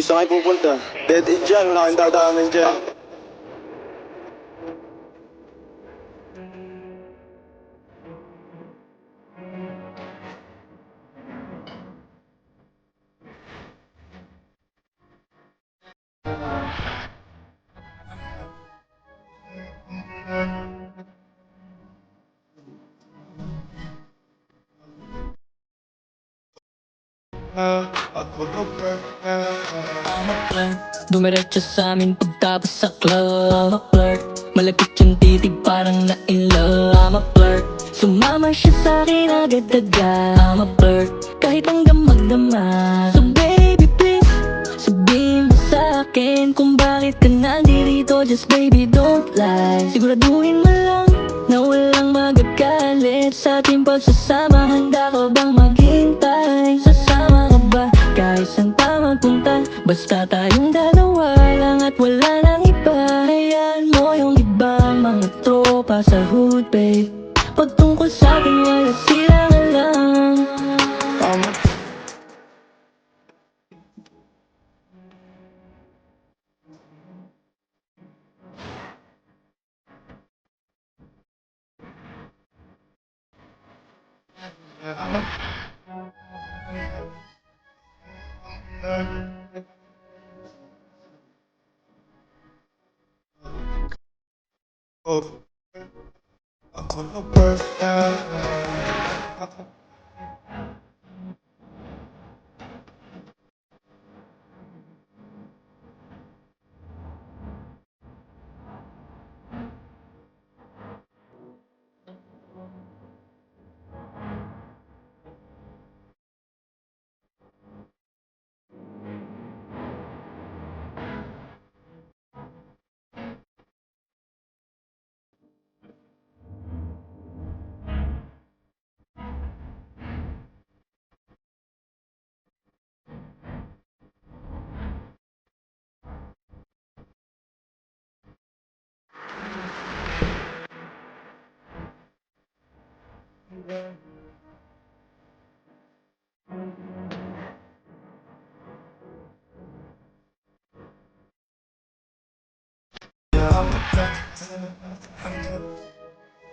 saan kayo pupunta? Dead end dyan, wala kang dadaanan dyan. Dumiretso sa amin pagtapos sa club. I'm a flirt, malapit yung titig parang na-in-love. I'm a flirt, sumama siya sa'kin agad-agad. I'm a flirt, kahit hanggang magdamag. So baby please, sabihin mo sa'kin kung bakit ka nandito. Just baby don't lie, siguraduhin mo lang na walang magagalit sa ating pagsasama. Handa ka bang maghintay? Sasama ka ba kahit saan pa magpunta? Basta tayong dalawa lang at wala nang iba. Hayaan mo yung ibang mga tropa sa hood, babe. Pag tungkol sa'kin wala silang alam. Ako na perfect.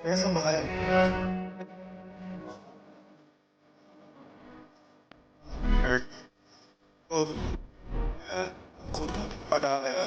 Kaya saan ba kayo? Eric. Oh, ako na. Para kaya.